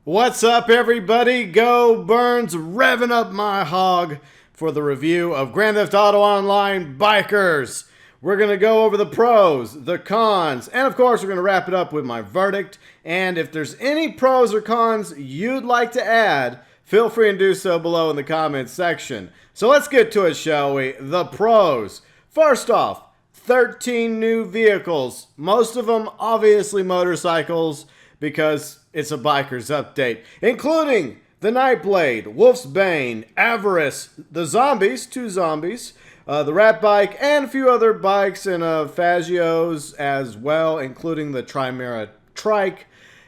What's up, everybody? GeauxBurns revving up my hog for the review of Grand Theft Auto Online Bikers. We're going to go over the pros, the cons, and of course we're going to wrap it up with my verdict. And if there's any pros or cons you'd like to add, feel free to do so below in the comments section. So let's get to it, shall we? The pros. First off, 13 new vehicles. Most of them obviously motorcycles, because it's a biker's update, including the Nightblade, Wolf's Bane, Avarice, the zombies, 2 zombies, the Rat Bike, and a few other bikes and Fagios as well, including the Trike.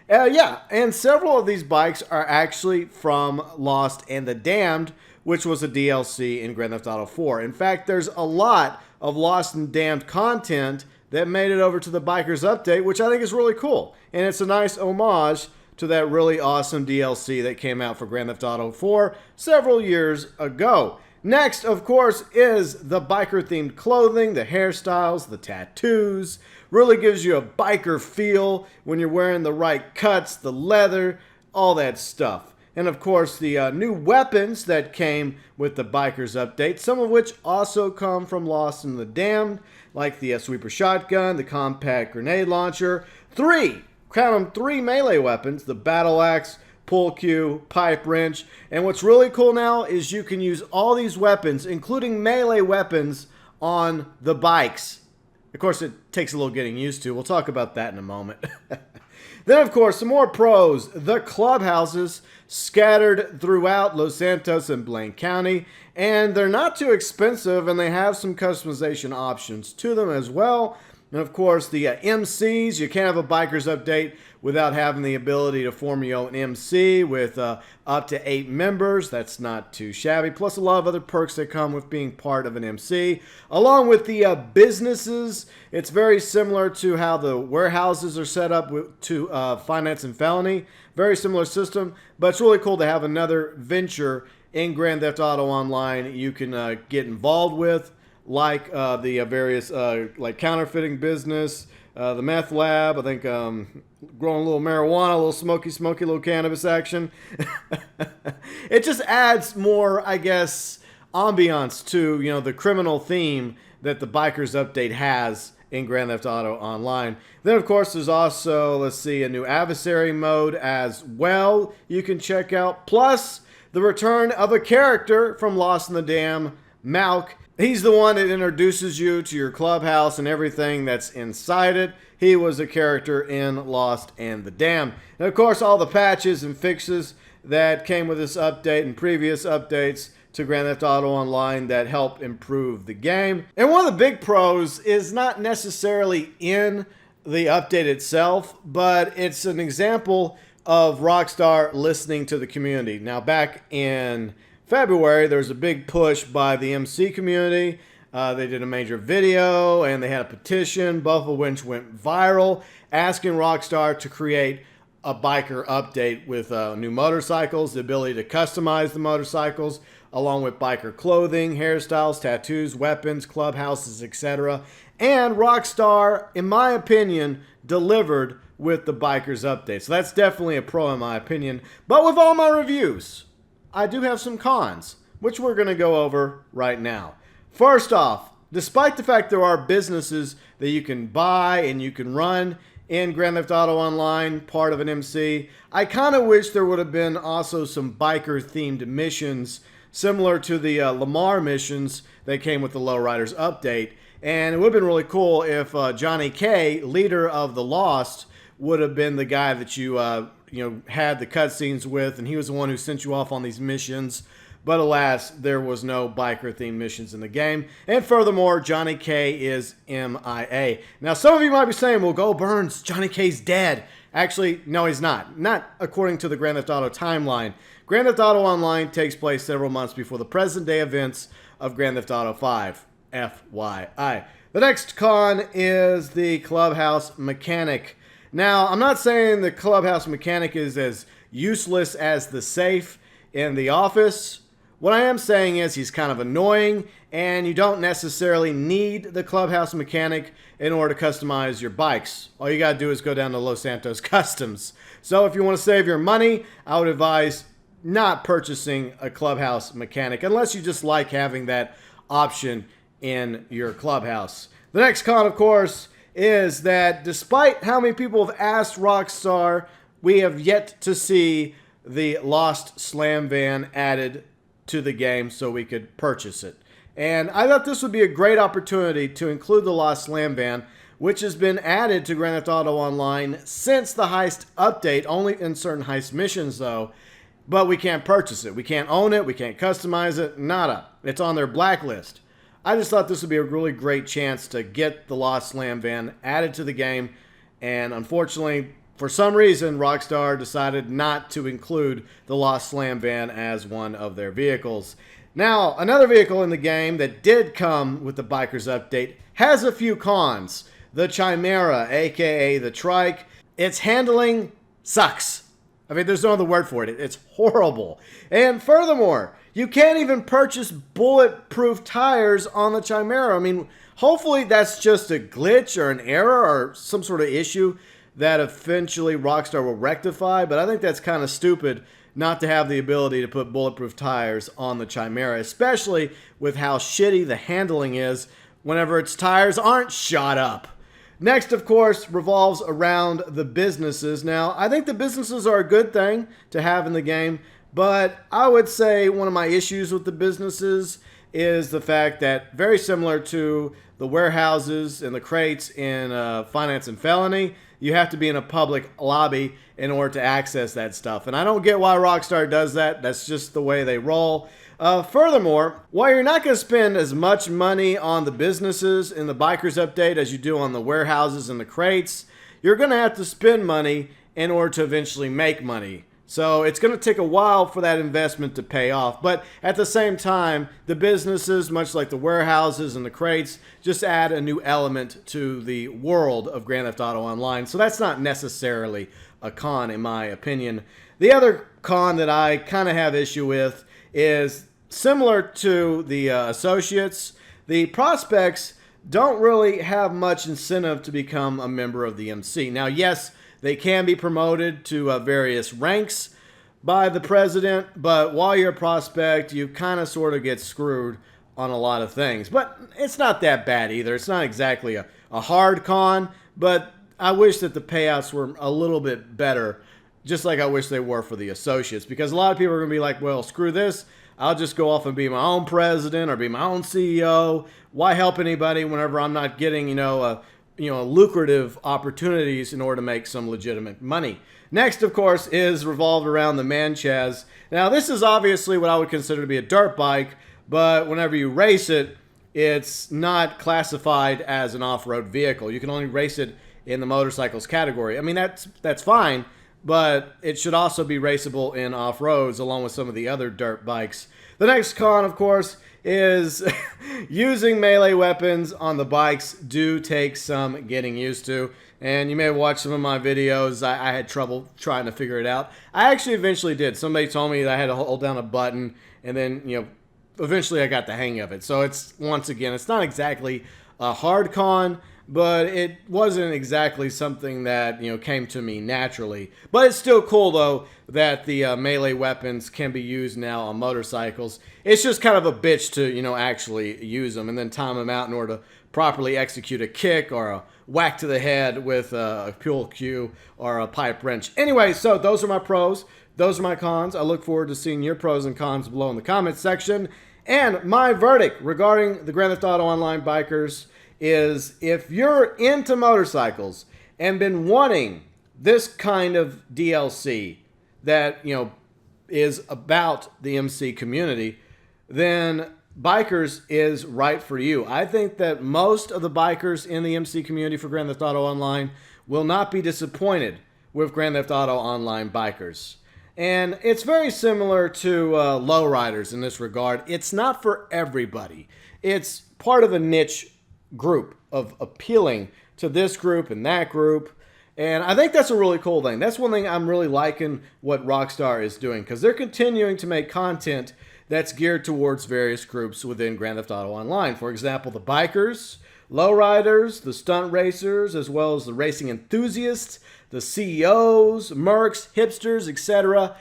And several of these bikes are actually from Lost and the Damned, which was a DLC in Grand Theft Auto 4. In fact, there's a lot of Lost and Damned content that made it over to the Bikers Update, which I think is really cool. And it's a nice homage to that really awesome DLC that came out for Grand Theft Auto 4 several years ago. Next, of course, is the biker-themed clothing, the hairstyles, the tattoos. Really gives you a biker feel when you're wearing the right cuts, the leather, all that stuff. And of course, the new weapons that came with the Bikers Update, some of which also come from Lost and the Damned, like the sweeper shotgun, the compact grenade launcher, 3 melee weapons, the battle axe, pull cue, pipe wrench. And what's really cool now is you can use all these weapons, including melee weapons, on the bikes. Of course, it takes a little getting used to. We'll talk about that in a moment. Then, of course, some more pros. The clubhouses scattered throughout Los Santos and Blaine County. And they're not too expensive, and they have some customization options to them as well. And, of course, the MCs. You can't have a Bikers Update without having the ability to form your own MC with up to 8 members. That's not too shabby. Plus a lot of other perks that come with being part of an MC. Along with the businesses, it's very similar to how the warehouses are set up to finance and felony. Very similar system, but it's really cool to have another venture in Grand Theft Auto Online you can get involved with, like the various like counterfeiting business, the meth lab, I think growing a little marijuana, a little smoky little cannabis action. It just adds more, I guess, ambiance to, you know, the criminal theme that the Bikers Update has in Grand Theft Auto Online. Then, of course, there's also, let's see, a new adversary mode as well you can check out. Plus, the return of a character from Lost in the Dam, Malk. He's the one that introduces you to your clubhouse and everything that's inside it. He was a character in Lost and the Damned. And of course, all the patches and fixes that came with this update and previous updates to Grand Theft Auto Online that helped improve the game. And one of the big pros is not necessarily in the update itself, but it's an example of Rockstar listening to the community. Now, back in February, there was a big push by the MC community. They did a major video and they had a petition, both of which went viral, asking Rockstar to create a biker update with new motorcycles, the ability to customize the motorcycles, along with biker clothing, hairstyles, tattoos, weapons, clubhouses, etc. And Rockstar, in my opinion, delivered with the Bikers Update. So that's definitely a pro in my opinion. But with all my reviews, I do have some cons, which we're going to go over right now. First off, despite the fact there are businesses that you can buy and you can run in Grand Theft Auto Online, part of an MC, I kind of wish there would have been also some biker-themed missions similar to the Lamar missions that came with the Lowriders update. And it would have been really cool if Johnny K, leader of the Lost, would have been the guy that you had the cutscenes with, and he was the one who sent you off on these missions. But alas, there was no biker-themed missions in the game. And furthermore, Johnny K is MIA. Now, some of you might be saying, well, GeauxBurns, Johnny K's dead. Actually, no, he's not. Not according to the Grand Theft Auto timeline. Grand Theft Auto Online takes place several months before the present-day events of Grand Theft Auto 5. FYI. The next con is the Clubhouse Mechanic. Now, I'm not saying the Clubhouse Mechanic is as useless as the safe in the office What I am saying is he's kind of annoying, and you don't necessarily need the Clubhouse Mechanic in order to customize your bikes. All you got to do is go down to Los Santos Customs. So if you want to save your money, I would advise not purchasing a Clubhouse Mechanic unless you just like having that option in your clubhouse. The next con, of course, is that despite how many people have asked Rockstar, we have yet to see the Lost Slam Van added to the game so we could purchase it. And I thought this would be a great opportunity to include the Lost Slam Van, which has been added to Grand Theft Auto Online since the heist update, only in certain heist missions though, but we can't purchase it. We can't own it, we can't customize it, nada. It's on their blacklist. I just thought this would be a really great chance to get the Lost Slam Van added to the game, and unfortunately, for some reason, Rockstar decided not to include the Lost Slam Van as one of their vehicles. Now, another vehicle in the game that did come with the Bikers update has a few cons. The Chimera, aka the Trike, its handling sucks. I mean, there's no other word for it. It's horrible. And furthermore, you can't even purchase bulletproof tires on the Chimera. I mean, hopefully that's just a glitch or an error or some sort of issue that eventually Rockstar will rectify, but I think that's kind of stupid not to have the ability to put bulletproof tires on the Chimera, especially with how shitty the handling is whenever its tires aren't shot up. Next, of course, revolves around the businesses. Now, I think the businesses are a good thing to have in the game, but I would say one of my issues with the businesses is the fact that, very similar to the warehouses and the crates in Finance and Felony, you have to be in a public lobby in order to access that stuff. And I don't get why Rockstar does that. That's just the way they roll. Furthermore, while you're not going to spend as much money on the businesses in the Bikers update as you do on the warehouses and the crates, you're going to have to spend money in order to eventually make money. So it's going to take a while for that investment to pay off. But at the same time, the businesses, much like the warehouses and the crates, just add a new element to the world of Grand Theft Auto Online. So that's not necessarily a con, in my opinion. The other con that I kind of have issue with is similar to the associates. The prospects don't really have much incentive to become a member of the MC. Now, yes, they can be promoted to various ranks by the president, but while you're a prospect, you kind of sort of get screwed on a lot of things. But it's not that bad either. It's not exactly a hard con, but I wish that the payouts were a little bit better, just like I wish they were for the associates, because a lot of people are going to be like, well, screw this. I'll just go off and be my own president or be my own CEO. Why help anybody whenever I'm not getting, lucrative opportunities in order to make some legitimate money? Next, of course, is revolved around the Manchaz. Now, this is obviously what I would consider to be a dirt bike, but whenever you race it, it's not classified as an off-road vehicle. You can only race it in the motorcycles category. I mean, that's fine, but it should also be raceable in off-roads along with some of the other dirt bikes. The next con, of course, is using melee weapons on the bikes do take some getting used to. And you may have watched some of my videos. I had trouble trying to figure it out. I actually eventually did. Somebody told me that I had to hold down a button, and then, eventually I got the hang of it. So it's not exactly a hard con, but it wasn't exactly something that, came to me naturally. But it's still cool, though, that the melee weapons can be used now on motorcycles. It's just kind of a bitch to, actually use them and then time them out in order to properly execute a kick or a whack to the head with a pull cue or a pipe wrench. Anyway, so those are my pros. Those are my cons. I look forward to seeing your pros and cons below in the comments section. And my verdict regarding the Grand Theft Auto Online Bikers is, if you're into motorcycles and been wanting this kind of DLC that, is about the MC community, then Bikers is right for you. I think that most of the bikers in the MC community for Grand Theft Auto Online will not be disappointed with Grand Theft Auto Online Bikers. And it's very similar to lowriders in this regard. It's not for everybody. It's part of a niche group of appealing to this group and that group. And I think that's a really cool thing. That's one thing I'm really liking what Rockstar is doing, because they're continuing to make content that's geared towards various groups within Grand Theft Auto Online. For example, the bikers, lowriders, the stunt racers, as well as the racing enthusiasts, the CEOs, mercs, hipsters, etc.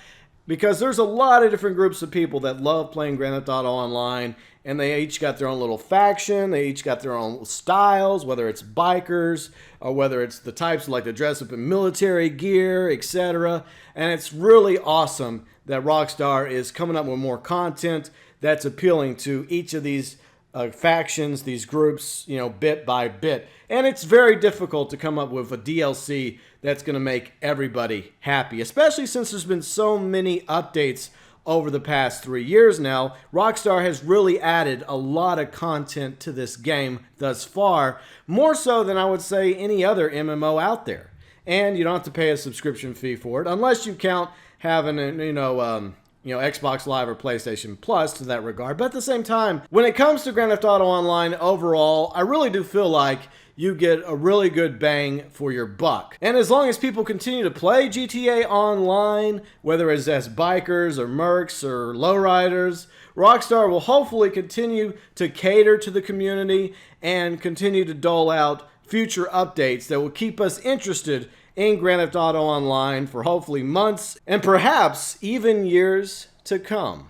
Because there's a lot of different groups of people that love playing Grand Theft Auto Online, and they each got their own little faction, they each got their own styles, whether it's bikers, or whether it's the types who like to dress up in military gear, etc. And it's really awesome that Rockstar is coming up with more content that's appealing to each of these factions, these groups, bit by bit. And it's very difficult to come up with a DLC that's going to make everybody happy, especially since there's been so many updates over the past 3 years now. Rockstar has really added a lot of content to this game thus far, more so than I would say any other MMO out there. And you don't have to pay a subscription fee for it, unless you count having Xbox Live or PlayStation Plus to that regard. But at the same time, when it comes to Grand Theft Auto Online overall, I really do feel like you get a really good bang for your buck. And as long as people continue to play GTA Online, whether it's as bikers or mercs or lowriders, Rockstar will hopefully continue to cater to the community and continue to dole out future updates that will keep us interested in Grand Theft Auto Online for hopefully months and perhaps even years to come.